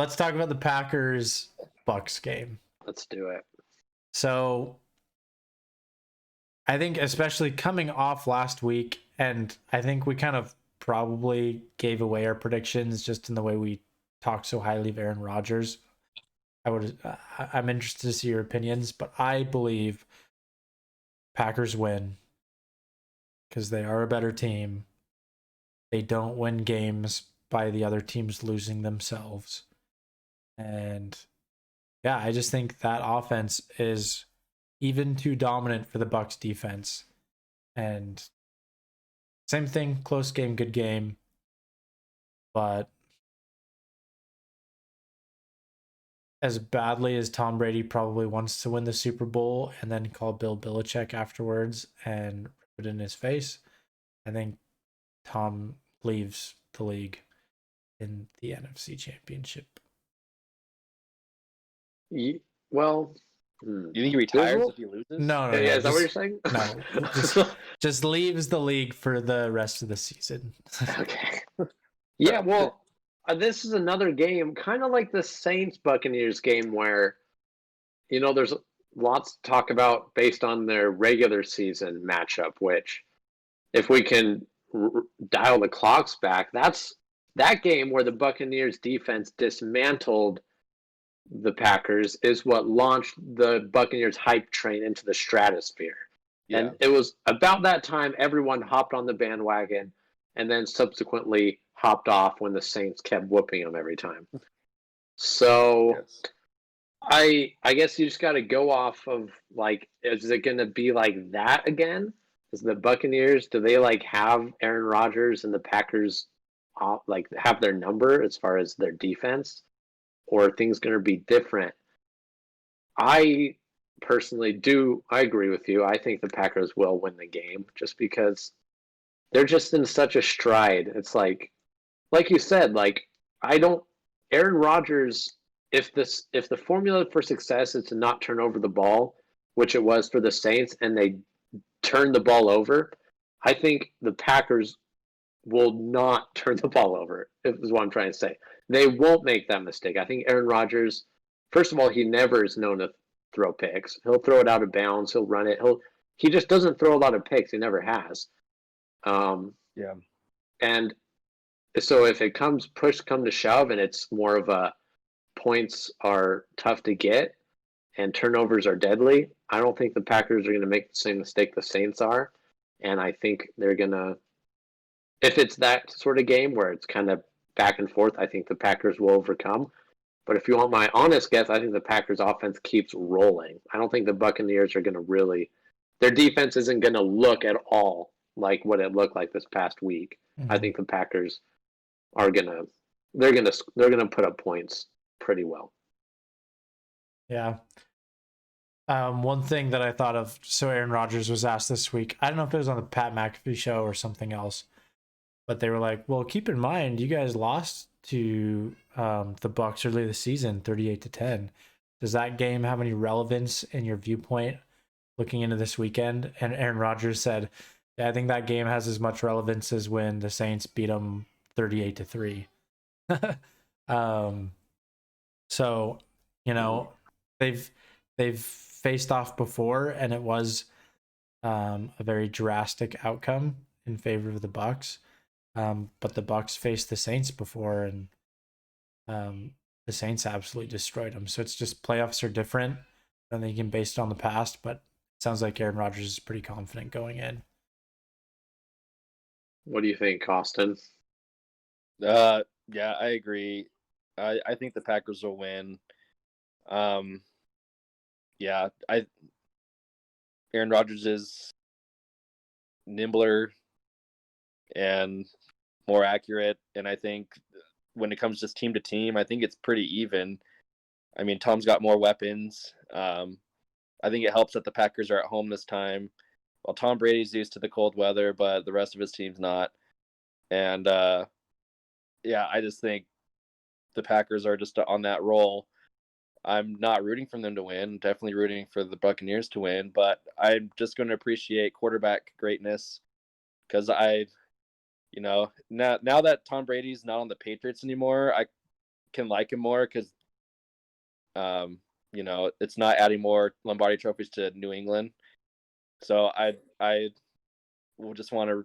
let's talk about the Packers Bucks game. Let's do it. So I think especially coming off last week, and I think we kind of probably gave away our predictions just in the way we talked so highly of Aaron Rodgers. I'm interested to see your opinions, but I believe Packers win because they are a better team. They don't win games by the other teams losing themselves. And yeah, I just think that offense is even too dominant for the Bucks defense. And same thing, close game, good game. But as badly as Tom Brady probably wants to win the Super Bowl and then call Bill Belichick afterwards and rip it in his face, I think Tom leaves the league in the NFC Championship. Well, you think he retires if he loses? No. Yeah, is that what you're saying? No, just leaves the league for the rest of the season. Okay. Yeah, well, this is another game, kind of like the Saints-Buccaneers game where, there's lots to talk about based on their regular season matchup, which if we can dial the clocks back, that's that game where the Buccaneers defense dismantled the Packers is what launched the Buccaneers hype train into the stratosphere. Yeah. And it was about that time everyone hopped on the bandwagon and then subsequently hopped off when the Saints kept whooping them every time. So yes. I guess you just got to go off of, is it going to be like that again? Is the Buccaneers, do they have Aaron Rodgers and the Packers have their number as far as their defense? Or are things going to be different? I personally I agree with you. I think the Packers will win the game just because they're just in such a stride. It's like you said, Aaron Rodgers, if the formula for success is to not turn over the ball, which it was for the Saints, and they turn the ball over, I think the Packers will not turn the ball over, is what I'm trying to say. They won't make that mistake. I think Aaron Rodgers, first of all, he never is known to throw picks. He'll throw it out of bounds. He'll run it. He just doesn't throw a lot of picks. He never has. Yeah. And so if it come to shove and it's more of a points are tough to get and turnovers are deadly, I don't think the Packers are going to make the same mistake the Saints are. And I think they're going to, if it's that sort of game where it's kind of back and forth, I think the Packers will overcome. But if you want my honest guess, I think the Packers offense keeps rolling. I don't think the Buccaneers are going to really, their defense isn't going to look at all like what it looked like this past week. Mm-hmm. I think the Packers are they're going to put up points pretty well. Yeah. One thing that I thought of, so Aaron Rodgers was asked this week, I don't know if it was on the Pat McAfee show or something else, but they were like, well, keep in mind, you guys lost to the Bucs early this season, 38-10. Does that game have any relevance in your viewpoint looking into this weekend? And Aaron Rodgers said, yeah, I think that game has as much relevance as when the Saints beat them 38-3. So, they've faced off before, and it was a very drastic outcome in favor of the Bucs. But the Bucs faced the Saints before, and the Saints absolutely destroyed them. So it's just playoffs are different. I don't think you can base it on the past, but it sounds like Aaron Rodgers is pretty confident going in. What do you think, Costin? Yeah, I agree. I think the Packers will win. Yeah, Aaron Rodgers is nimbler and more accurate, and I think when it comes just team to team, I think it's pretty even. I mean, Tom's got more weapons. I think it helps that the Packers are at home this time. Well, Tom Brady's used to the cold weather, but the rest of his team's not. And yeah, I just think the Packers are just on that roll. I'm not rooting for them to win. Definitely rooting for the Buccaneers to win, but I'm just going to appreciate quarterback greatness because now that Tom Brady's not on the Patriots anymore, can like him more because, it's not adding more Lombardi trophies to New England. So I will just want to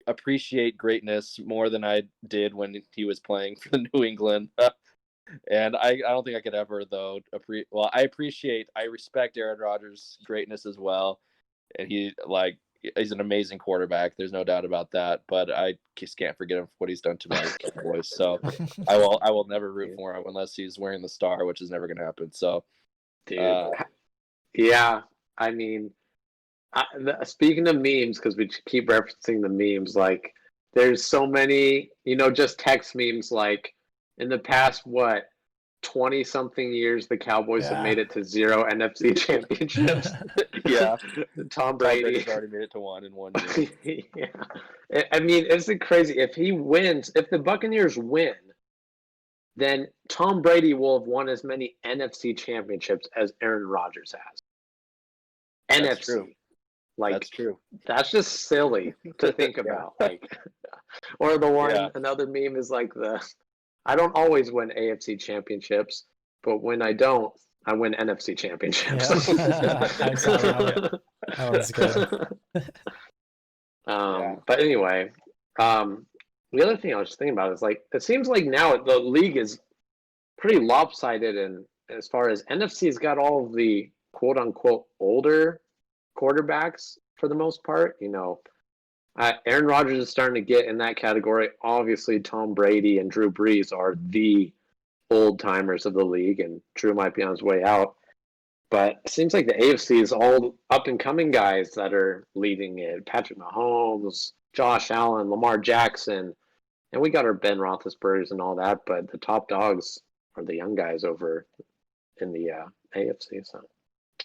appreciate greatness more than I did when he was playing for the New England. And I don't think I could ever, though, I respect Aaron Rodgers' greatness as well. And he's an amazing quarterback. There's no doubt about that. But I just can't forget him for what he's done to my Cowboys. So I will never root for him unless he's wearing the star, which is never going to happen. So, dude, yeah. I mean, speaking of memes, because we keep referencing the memes, like there's so many, just text memes. Like in the past, 20-something years, the Cowboys have made it to 0 NFC championships. Yeah. Tom Brady's already made it to 1 in 1 year. Yeah. I mean, it's crazy. If the Buccaneers win, then Tom Brady will have won as many NFC championships as Aaron Rodgers has. That's NFC. true. That's true. That's just silly to think about. Or another meme is I don't always win AFC championships, but when I don't, I win NFC championships. Yeah. I saw that. That was good. But anyway, the other thing I was just thinking about is it seems like now the league is pretty lopsided, and as far as NFC's got all of the quote unquote older quarterbacks for the most part. Aaron Rodgers is starting to get in that category. Obviously, Tom Brady and Drew Brees are the old timers of the league, and Drew might be on his way out. But it seems like the AFC is all up and coming guys that are leading it. Patrick Mahomes, Josh Allen, Lamar Jackson, and we got our Ben Roethlisbergers and all that. But the top dogs are the young guys over in the AFC. So